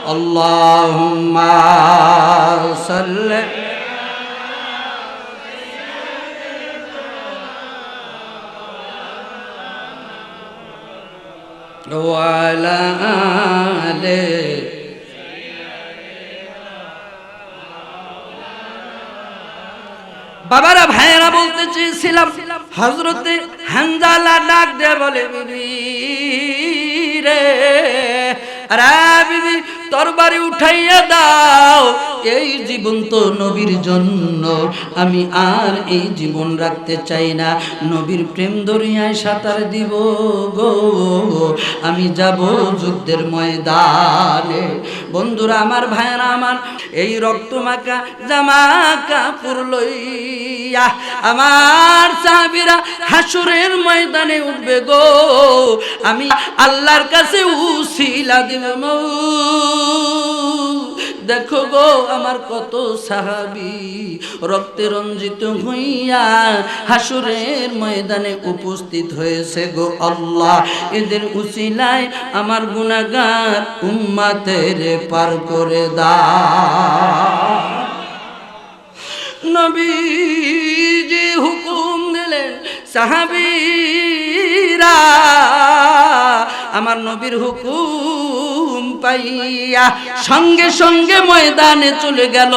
আল্লাহুম্মা সাল্লি ওয়া আলা আলি বাবারা ভাইয়েরা বলতে চেয়েছিলাম হযরতে হানজালা ডাক দিয়ে বলে বিবি রে আরে বিবি তরবারি উঠাইয়া দাও এই জীবন তো নবীর জন্য আমি আর এই জীবন রাখতে চাই না নবীর প্রেম দরিয়ায় সাঁতার দিব গো আমি যাব যুদ্ধের ময়দানে বন্ধুরা আমার ভাইয়েরা আমার এই রক্তমাখা জামা কাপড় লইয়া আমার সাহাবীরা হাসরের ময়দানে উঠবে গো আমি আল্লাহর কাছে উসিলা দিব দেখো গো আমার কত সাহাবী রক্তে রঞ্জিত হইয়া হাসরের ময়দানে উপস্থিত হয়েছে গো আল্লাহ এদের উসিলায় আমার গুনাহগার উম্মতের পার করে দাও নবীজি হুকুম দিলেন সাহাবীরা আমার নবীর হুকুম পাইয়া সঙ্গে সঙ্গে ময়দানে চলে গেল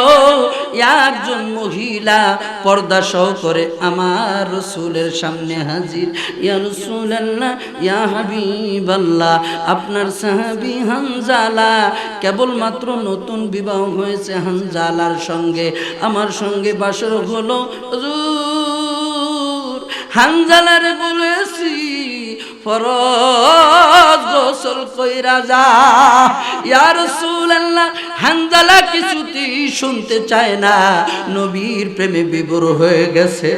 একজন মহিলা পর্দা সহ করে আমার রাসূলের সামনে হাজির ইয়া রাসূলুল্লাহ ইয়া হাবিবাল্লাহ আপনার সাহাবী হানজালা কেবলমাত্র নতুন বিবাহ হয়েছে হানজালার সঙ্গে আমার সঙ্গে বাসর হলো হুজুর হানজালারে বলেছি ফরজ গোসল কইরা যা ইয়া রাসূলুল্লাহ হানজালা কিছুতেই শুনতে চায় না নবীর প্রেমে বিভোর হয়ে গেছে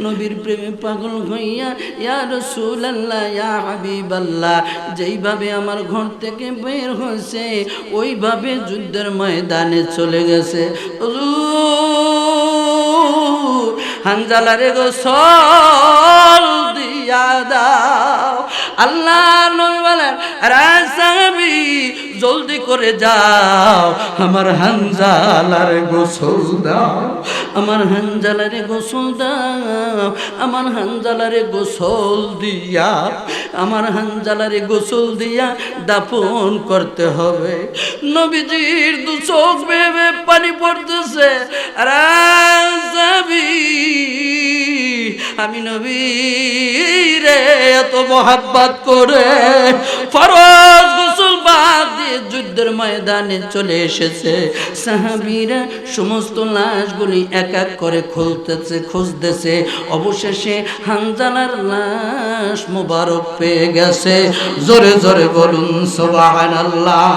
নবীর প্রেমে পাগল হইয়া ইয়া রাসূলুল্লাহ ইয়া হাবিবাল্লাহ যেইভাবে আমার ঘর থেকে বের হয়েছে ওইভাবে যুদ্ধের ময়দানে চলে গেছে হুজুর হানজালারে গোসল দিয়া দাও আল্লাহর নবী বলেন আরে সাহাবী জলদি করে যাও আমার হানজালারে গোসল দাও আমার হানজালারে গোসল দাও আমার হানজালারে গোসল দিয়া আমার হানজালারে গোসল দিয়া দাফন করতে হবে নবীজির দু চোখ বেয়ে পানি পড়তেছে আরে সাহাবী আমি নবী রে এত মোহাব্বত করে ফরজ গোসল বাদ দিয়ে যুদ্ধের ময়দানে চলে এসেছে সাহাবীরা সমস্ত লাশগুলি এক এক করে খুঁজতেছে অবশেষে হানজালার লাশ মোবারক পেয়ে গেছে জোরে জোরে বলুন সুবহানাল্লাহ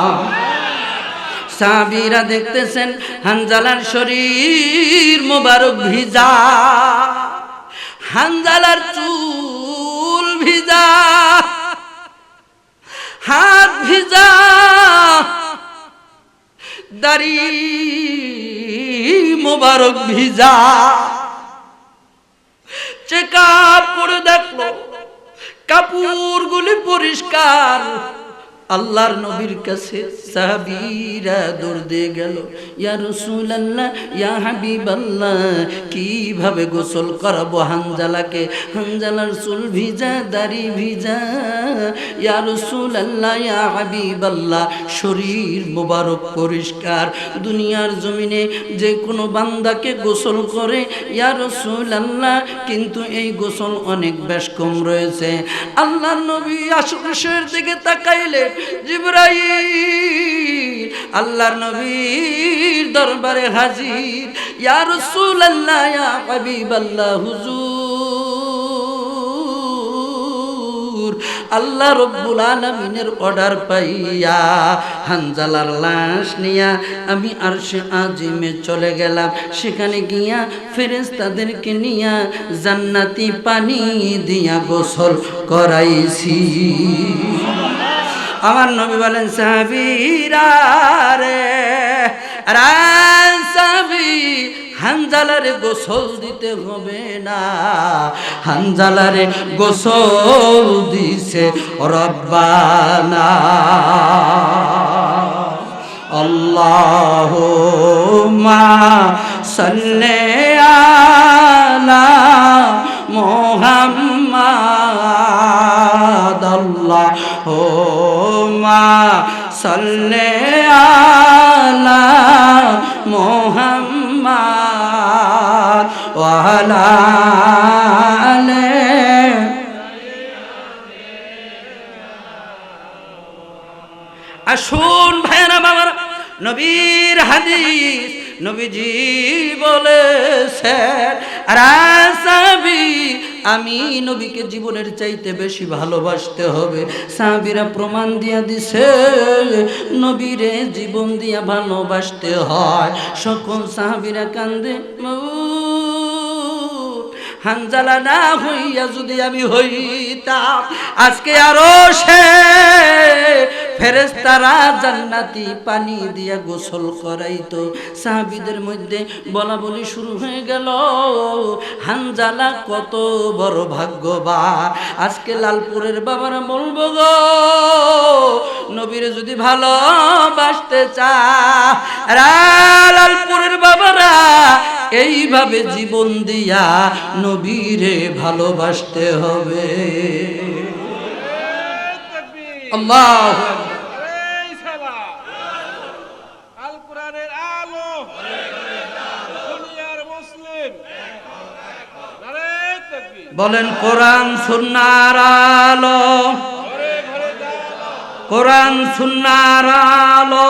সাহাবীরা দেখতেছেন হানজালার শরীর মোবারক ভিজা হানজালার চুল ভিজা হাত ভিজা দাড়ি মোবারক ভিজা চেকআপ করে দেখলো কাপড়গুলি পরিষ্কার আল্লাহর নবীর কাছে সাহাবীরা দৌড় দিয়ে গেল ইয়া রাসূলুল্লাহ ইয়া হাবিবাল্লাহ কিভাবে গোসল করাবো হানজালাকে হানজালার চুল ভিজা দাড়ি ভিজা ইয়া রাসূলুল্লাহ ইয়া হাবিবাল্লাহ শরীর মোবারক পরিষ্কার দুনিয়ার জমিনে যে কোনো বান্দাকে গোসল করে ইয়া রাসূলুল্লাহ কিন্তু এই গোসল অনেক বেশ কম রয়েছে আল্লাহর নবী আশেপাশের দিকে তাকাইলে জিবরাইল আল্লাহর নবীর দরবারে হাজির ইয়া রাসূলুল্লাহ ইয়া হাবিবাল্লাহ হুজুর আল্লাহ রাব্বুল আলামিনের অর্ডার পাইয়া হানজালার লাশ নিয়া আমি আরশে আজিমে চলে গেলাম সেখানে গিয়া ফেরেশতাদেরকে নিয়া জান্নাতি পানি দিয়া গোসল করাইছি আমার নবী বলেন সাহাবীরা রে সাহাবী হানজালারে গোসল দিতে হবে না হানজালারে গোসল দিছে রব্বানা আল্লাহুম্মা সাল্লি আলা মুহাম্মাদ আল্লাহুম্মা সাল্লি আলা মুহাম্মাদ ওয়া আলা আলি। আসুন ভাইরা বাবার, নবীর হাদিস নবীজি বলেছেন, রাসাবি আমি নবীকে জীবনের চাইতে বেশি ভালোবাসতে হবে। সাহাবীরা প্রমাণ দিয়া দিছে নবীরে জীবন দিয়া ভালোবাসতে হয়। সকল সাহাবীরা কান্দে, হানজালা না হইয়া যদি আমি হইতাম আজকে আরো সে ফেরেশতারা জান্নাতি পানি দিয়া গোসল করাইতো। সাহাবীদের মধ্যে বলা বলি শুরু হয়ে গেল, হানজালা কত বড় ভাগ্যবান। আজকে লালপুরের বাবারা বলবো গো, নবীর যদি ভালোবাসতে চায় লালপুরের বাবারা এইভাবে জীবন দিয়া নবীরে ভালোবাসতে হবে। আল্লাহু বলেন, কোরআন সুন্নাহর আলো, কোরআন সুন্নাহর আলো।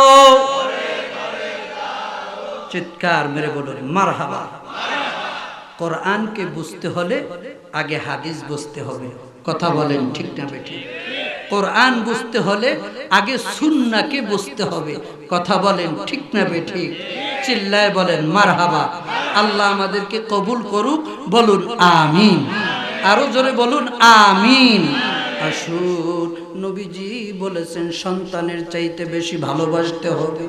চিৎকার মেরে বলুন মারহাবা। কোরআনকে বুঝতে হলে আগে হাদিস বুঝতে হবে। কথা বলেন ঠিক না বেঠিক? কোরআন বুঝতে হলে আগে সুন্নাহকে বুঝতে হবে। কথা বলেন ঠিক না বেঠিক? চিল্লায় বলেন মারহাবা। আল্লাহ আমাদেরকে কবুল করুক, বলুন আমিন। আরো জোরে বলুন আমিন। আসুন, নবীজি বলেছেন সন্তানের চাইতে বেশি ভালোবাসতে হবে,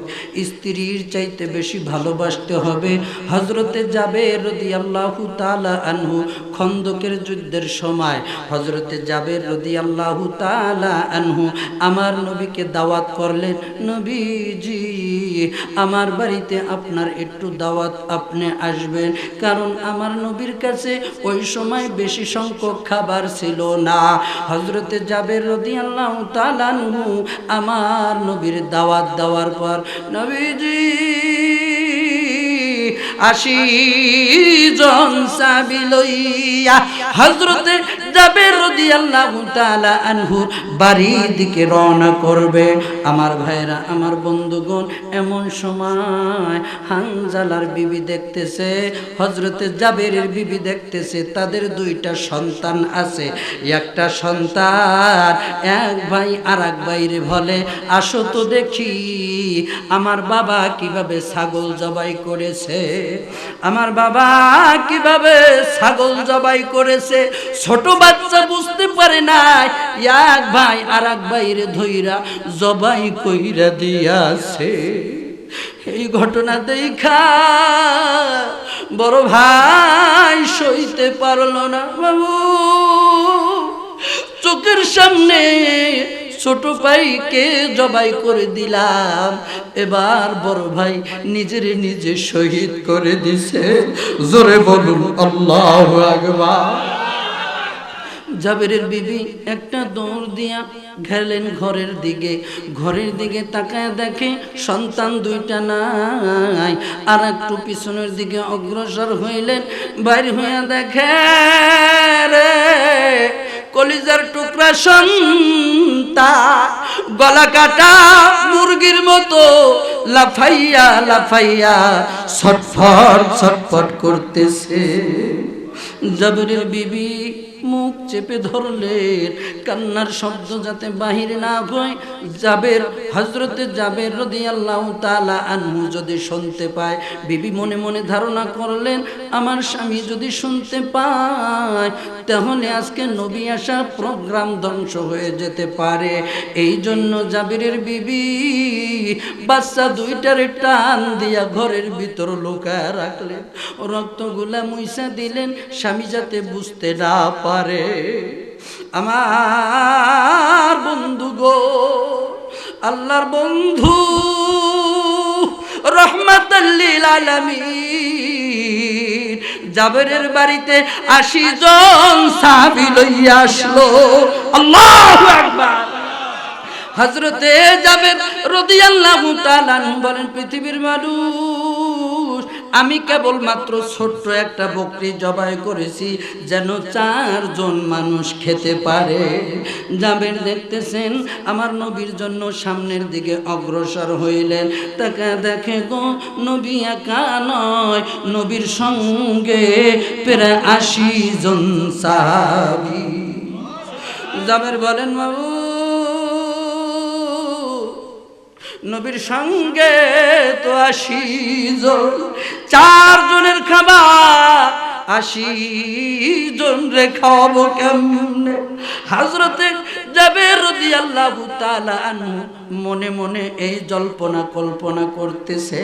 স্ত্রীর চাইতে বেশি ভালোবাসতে হবে। হযরতে জাবের রাদিয়াল্লাহু তাআলা আনহু খন্দকের যুদ্ধের সময় হযরতে জাবের রাদিয়াল্লাহু তাআলা আনহু আমার নবীকে দাওয়াত করলেন, নবীজি আমার বাড়িতে আপনার একটু দাওয়াত, আপনি আসবেন। কারণ আমার নবীর কাছে ওই সময় বেশি সংখ্যক খাবার ছিল না। হযরতে জাবের রাদিয়াল্লাহু তাআলা আনহু আমার নবীর দাওয়াত দেওয়ার পর নবীজি 80 জন সাহাবী লইয়া হযরতে জাবের রাদিয়াল্লাহু তাআলা আনহু বাড়ির দিকে রওনা করবে। আমার ভাইরা, আমার বন্ধুগণ, এমন সময় হানজালার বিবি দেখতেছে, হযরতে জাবেরের বিবি দেখতেছে তাদের দুইটা সন্তান আছে। একটা সন্তান এক ভাই আর এক ভাইরে বলে, আসো তো দেখি আমার বাবা কিভাবে ছাগল জবাই করেছে, আমার বাবা কিভাবে ছাগল জবাই করেছে। ছোট বাচ্চা বুঝতে পারে না, এক ভাই আর এক ভাইরে ধইরা জবাই কইরা দিয়াছে। এই ঘটনা দেখা বড় ভাই সইতে পারলো না। বাবু, চোখের সামনে ছোট ভাইকে জবাই করে দিলাম, এবার বড় ভাই নিজের নিজে শহীদ করে দিছে। জোরে বলুন আল্লাহু আকবার। জাবেরের বিবি একটা দৌড় দিয়া গেলেন ঘরের দিকে। ঘরের দিকে তাকায় দেখে সন্তান দুইটা নাই। আর একটু পিছনের দিকে অগ্রসর হইলেন, বাইর হইয়া দেখে রে কলিজার টুকরা সন্তান গলা কাটা মুরগির মতো লাফাইয়া লাফাইয়া ছটফট ছটফট করতেছে। জাবেরের বিবি মুখ চেপে ধরলেন, কান্নার শব্দ যাতে বাহির না হয়। জাবের, হযরতে জাবের রাদিয়াল্লাহু তাআলা আনহু যদি শুনতে পায়, বিবি মনে মনে ধারণা করলেন আমার স্বামী যদি শুনতে পায় তাহলে আজকে নবী আসা প্রোগ্রাম ধ্বংস হয়ে যেতে পারে। এই জন্য জাবেরের বিবি বাচ্চা দুইটারে টান দিয়া ঘরের ভিতর লুকায় রাখলেন, রক্তগুলা মুইসা দিলেন স্বামী যাতে বুঝতে না পারে। আমার বন্ধু গো, আল্লাহর বন্ধু, লিল আলামিন। জাবেরের বাড়িতে 80 জন সাহাবী লইয়া আসলো। আল্লাহু আকবার। হযরতে জাবের রাদিয়াল্লাহু তাআলা বলেন, পৃথিবীর মানুষ, আমি কেবল মাত্র ছোট্ট একটা বকরি জবাই করেছি যেন 4 জন মানুষ খেতে পারে। জাবের দেখতেছেন আমার নবীর জন্য সামনের দিকে অগ্রসর হইলেন। তাকে দেখে গো, নবী একা নয়, নবীর সঙ্গে প্রায় 80 জন সাহাবী। জাবের বলেন, বাবু, নবীর সঙ্গে তো 80 জন, 4 জনের খাবার 80 জন রে খাওয়াবো কেমনে? হযরতে জাবের রাদিয়াল্লাহু তাআলা আনহু মনে মনে এই জল্পনা কল্পনা করতেছে।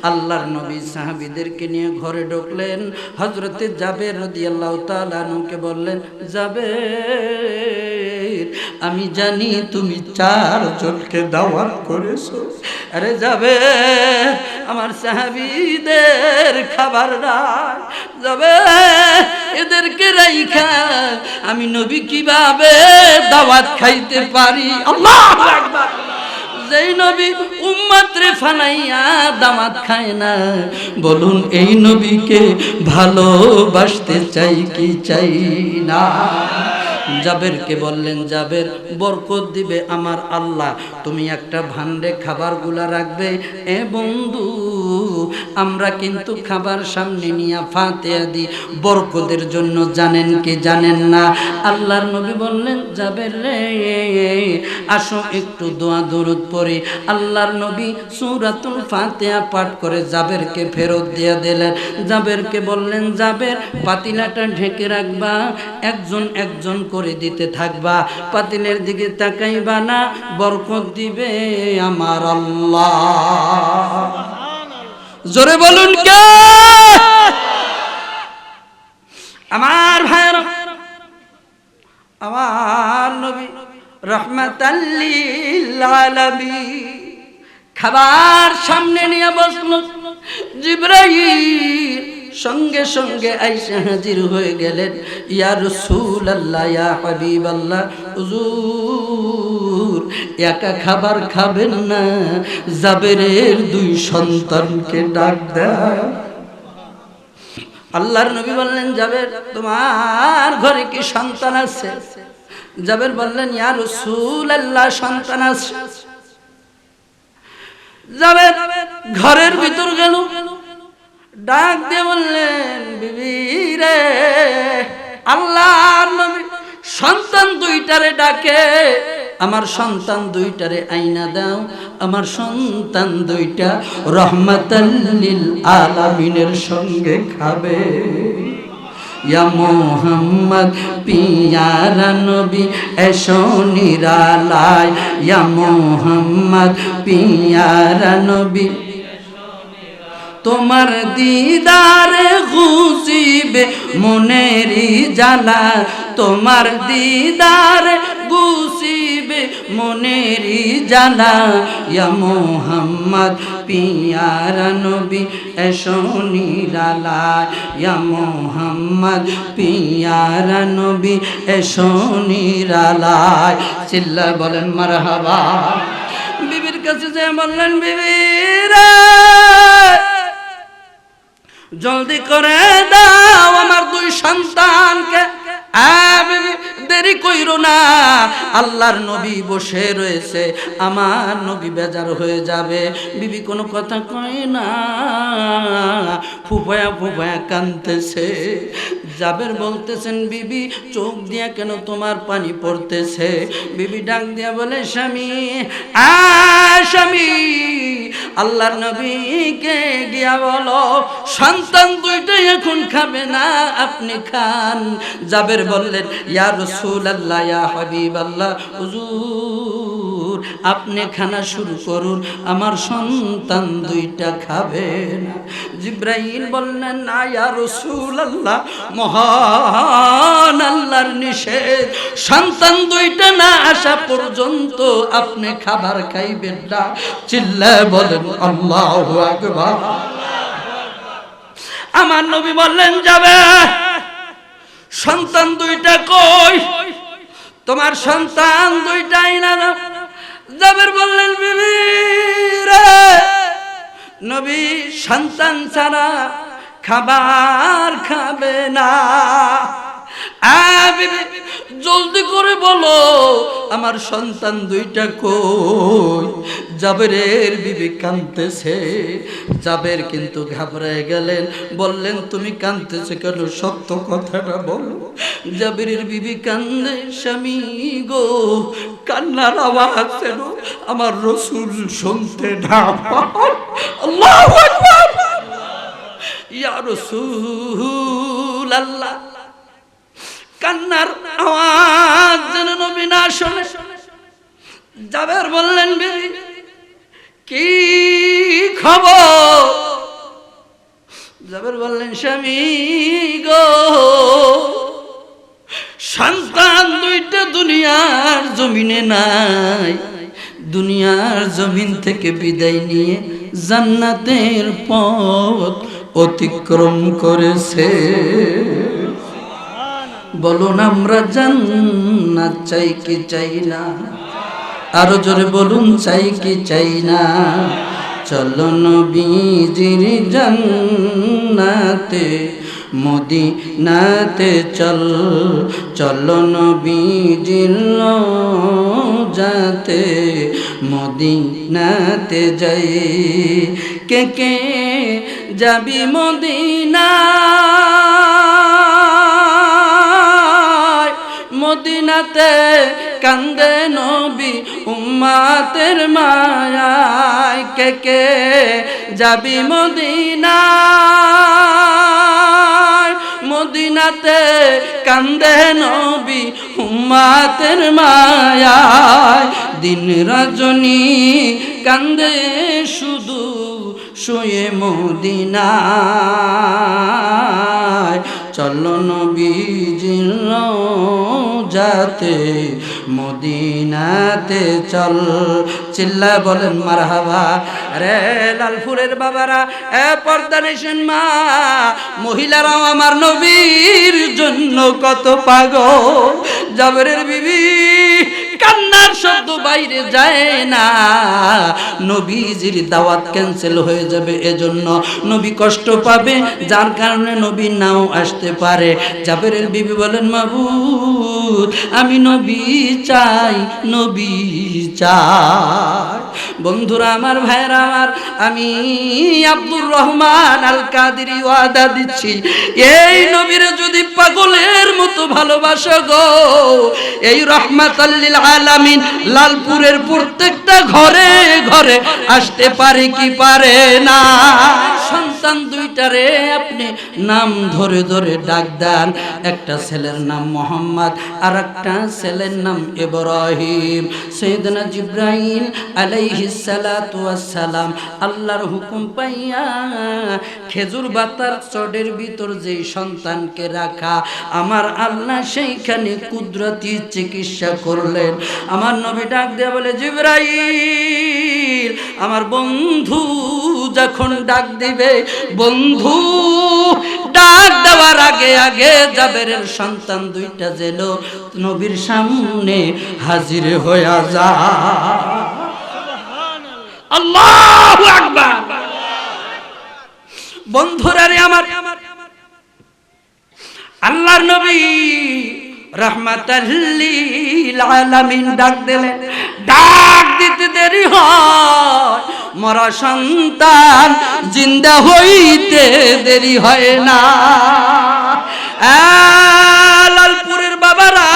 আল্লাহর নবী সাহাবীদেরকে নিয়ে ঘরে ঢুকলেন। হযরতে জাবের রাদিয়াল্লাহু তাআলা আনহুকে বললেন, জাবের, আমি জানি তুমি 4 জনকে দাওয়াত করেছো। আরে জাবের, আমার সাহাবীদের খাবার নাই, জাবের, এদেরকে রাইখা আমি নবী কিভাবে দাওয়াত খাইতে পারি? আল্লাহু আকবার। যেই নবী উম্মত রে ফানাইয়া দাওয়াত খায় না, বলুন এই নবীকে ভালোবাসতে চাই কি চাই না? জাবেরকে বললেন, জাবের, বরকত দিবে আমার আল্লাহ, তুমি একটা ভান্ডে খাবারগুলা রাখবে। এ বন্ধু, আমরা কিন্তু খাবার সামনে নিয়ে ফাতিহা দি বরকতের জন্য, জানেন কি জানেন না? আল্লাহর নবী বললেন, জাবের রে, আসো একটু দোয়া দরুদ পড়ি। আল্লাহর নবী সূরাতুল ফাতিহা পাঠ করে জাবেরকে ফেরত দিয়ে দিলেন। জাবেরকে বললেন, জাবের, পাতিলাটা ঢেকে রাখবা, একজন একজন করে দিতে থাকবা, পাতিলের দিকে তাকাইবা না, বরকত দিবে আমার আল্লাহ। জোরে বলুন কে? আমার ভাইরা, আমার নবী রাহমাতাল লিল আলামিন খাবার সামনে নিয়ে বসলো। জিবরাইল সঙ্গে সঙ্গে আইসা হাজির হয়ে গেলেন। ইয়া রাসূলুল্লাহ, ইয়া হাবিবাল্লাহ, হুজুর একা খাবার খাবেন না, জাবেরের 2 সন্তানকে ডাক দেন। আল্লাহর নবী বললেন, জাবের, তোমার ঘরে কি সন্তান আছে? জাবের বললেন, ইয়া রাসূলুল্লাহ, সন্তান আছে। জাবের ঘরের ভিতর গেল, ডাক দিয়ে বললেন, বিবি রে, আল্লাহর নবী সন্তান 2টারে ডাকে, আমার সন্তান 2টারে আইনা দাও, আমার সন্তান 2টা রহমাতাল লিল আলামিনের সঙ্গে খাবে। ইয়া মুহাম্মদ পিয়ারা নবী এসো নিরালায়, ইয়া মুহাম্মদ পিয়ারা নবী তোমার দিদারে গুছিবে মনেরি জ্বালা, তোমার দিদারে গুছিবে মনেরি জ্বালা। ইয়া মুহাম্মদ পিয়ারা নবী এসো নিরালায়, ইয়া মুহাম্মদ পিয়ারা নবী এসো নিরালায়। চিল্লা বলেন মারহাবা। বিবির কাছে যে বললেন, বিবি রে, জলদি করে দাও আমার 2 সন্তানকে। দেরি কইরো না, আল্লাহর নবী বসে রয়েছে, আমার নবী বেজার হয়ে যাবে। বিবি কোনো কথা কয় না, ফুফায়া ফুফায়া কাঁদতেছে। জাবের বলতেছেন, বিবি চোখ দিয়া কেন তোমার পানি পড়তেছে? বিবি ডাক দিয়া বলে, স্বামী, স্বামী, আল্লাহর নবীকে গিয়া বলো সন্তান 2টাই এখন খাবে না, আপনি খান। জাবের বললেন, ইয়া রাসূলুল্লাহ, ইয়া হাবিবাল্লাহ, হুজুর আপনি খানা শুরু করুন, আমার সন্তান 2টা খাবে না। জিবরাইল বললেন, না ইয়া রাসূলুল্লাহ, মহান আল্লাহর নিষেধ, সন্তান 2টা না আসা পর্যন্ত আপনি খাবার খাইবেন না। চিল্লায় বলেন আল্লাহু আকবার। আমার নবী বললেন যাবে সন্তান দুইটা কই তোমার সন্তান দুইটাই না জাবের বললেন বিবি রে নবী সন্তান ছাড়া খাবার খাবে না বিবি জলদি করে বলো আমার সন্তান দুইটা কই জাবেরের বিবি কাঁদতেছে জাবের কিন্তু ঘাবড়ায় গেলেন বললেন তুমি কাঁদতেছো কেন সত্য কথাটা বলো জাবেরের বিবি কান্দে স্বামী গো কান্নার আওয়াজ যেন আমার রাসূল শুনতে না পায় আল্লাহু আকবার ইয়া রাসূল আল্লাহ কান্নার আওয়াজ যেন নবী না শোনে জাবের বললেন বিবি কি খবর জাবের বললেন স্বামী গো সন্তান দুইটা দুনিয়ার জমিনে নাই দুনিয়ার জমিন থেকে বিদায় নিয়ে জান্নাতের পথ অতিক্রম করেছে বলুন আমরা জান্নাত চাই কি চাই না আরো জোরে বলুন চাই কি চাই না চলো নবীজির জান্নাতে মদিনাতে চলো নবীজির রওজাতে মদিনাতে যাই কে কে যাবি মদিনা মদিনাতে কান্দে নবী উম্মাতের মায়ায় কে কে যাবি মদিনায় মদিনাতে কান্দে নবী উম্মাতের মায়ায় দিন রজনী কান্দে শুধু শুয়ে মদিনায় চলো নবীজির রওজাতে মদিনাতে চল চিল্লা বলেন মারহাবা রে লালপুরের বাবারা এ পর্দানিশন মা মহিলারাও আমার নবীর জন্য কত পাগল জাবেরের বিবি কান্নার শব্দ বাইরে যায় না নবীজির দাওয়াত ক্যান্সেল হয়ে যাবে এজন্য নবী কষ্ট পাবে যার কারণে নবী নাও আসতে পারে জাবেরের বিবি বলেন মাবুদ আমি নবী চাই নবী চাই বন্ধুরা আমার ভাইরা আমার আমি আব্দুর রহমান আল কাদেরী ওয়াদা দিচ্ছি এই নবীর যদি পাগলের মতো ভালোবাসো গো এই রহমাতাল লিল আলামিন লালপুরের প্রত্যেকটা ঘরে ঘরে আসতে পারে কি পারে না সন্তান দুইটারে আপনি নাম ধরে ধরে ডাক দেন একটা ছেলের নাম মোহাম্মদ আর একটা ছেলের নাম ইব্রাহিম সাইয়েদনা জিবরাইল আলাইহিস সালাতু ওয়াস সালাম আল্লাহর হুকুম পাইয়া খেজুর পাতার চড়ের ভিতর যেই সন্তানকে রাখা আমার আল্লাহ সেইখানে কুদরতি চিকিৎসা করলেন আমার নবী ডাক দিয়ে বলে জিবরাইল আমার বন্ধু যখন ডাক দিবে বন্ধু ডাক দেওয়ার আগে আগে জাবেরের সন্তান দুইটা যেন নবীর সামনে হাজির হয়ে যায় আল্লাহু আকবার বন্ধুরা রে আমার আল্লাহর নবী রাহমাতাল লিল আলামিন ডাক দিলেন ডাক দিতে দেরি হয় মরা সন্তান জিন্দা হইতে দেরি হয় না লালপুরের বাবারা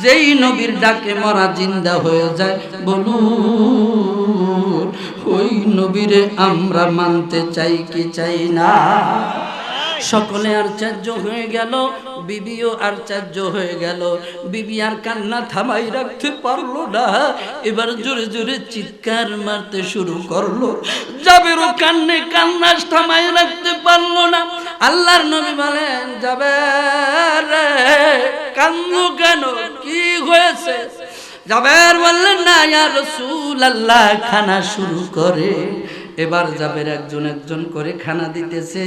যেই নবীর ডাকে মরা জিন্দা হয়ে যায় বলুন ওই নবীরে আমরা মানতে চাই কি চাই না সকলে আশ্চর্য হয়ে গেল বিবিও আশ্চর্য হয়ে গেল বিবি আর কান্না থামাই রাখতে পারলো না এবার জোরে জোরে চিৎকার মারতে শুরু করলো জাবেরও কান্না থামাই রাখতে পারলো না আল্লাহর নবী বলেন জাবের কান্দো কেন কি হয়েছে জাবের বললেন না ইয়া রাসূলুল্লাহ খানা শুরু করে এবার জাবের একজন একজন করে খানা দিতেছে।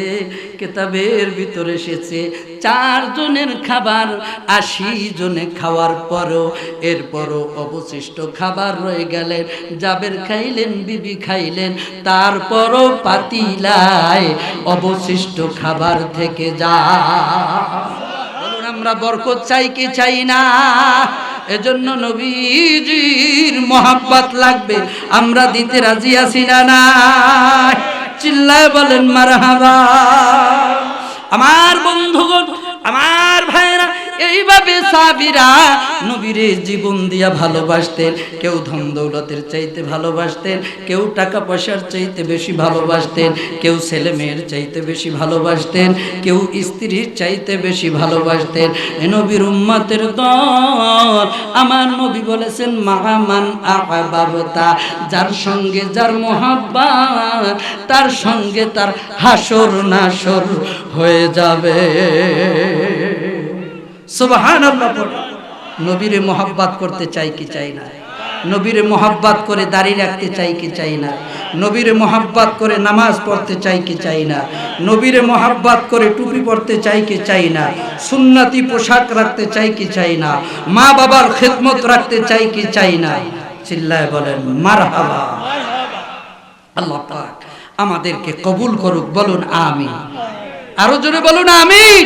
কিতাবের ভিতরে এসেছে 4 জনের খাবার 80 জনে খাওয়ার পরও এরপরও অবশিষ্ট খাবার রয়ে গেলেন। জাবের খাইলেন, বিবি খাইলেন, তারপরও পাতিলায় অবশিষ্ট খাবার থেকে যায়। বলুন আমরা বরকত চাই কি চাই না? এজন্য নবীজির মহব্বত লাগবে, আমরা দিতে রাজি আছি না না? চিল্লায় বলেন মারহাবা। আমার বন্ধুগণ, আমার ভাইরা, এইভাবে সাহাবীরা নবীরে জীবন দিয়া ভালোবাসতেন। কেউ ধন দৌলতের চাইতে ভালোবাসতেন, কেউ টাকা পয়সার চাইতে বেশি ভালোবাসতেন, কেউ ছেলে মেয়ের চাইতে বেশি ভালোবাসতেন, কেউ স্ত্রীর চাইতে বেশি ভালোবাসতেন। এ নবীর উম্মতের দল। আমার নবী বলেছেন মাহামান আহবাবতা, যার সঙ্গে যার মোহাব্বত তার সঙ্গে তার হাসর নাসর হয়ে যাবে। সুবহানাল্লাহ। নবীরে মোহাব্বত করতে চাই কি চাই না? নবীরে মোহাব্বত করে দাড়ি রাখতে চাই কি চাই না? নবীরে মোহাব্বত করে নামাজ পড়তে চাই কি চাই না? নবীরে মোহাব্বত করে টুপি পরতে চাই কি চাই না? সুন্নতি পোশাক রাখতে চাই কি চাই না? মা বাবার খেদমত রাখতে চাই কি চাই না? চিল্লায় বলেন মারহাবা। আল্লাহ পাক আমাদেরকে কবুল করুক, বলুন আমিন। আরো জোরে বলুন আমিন।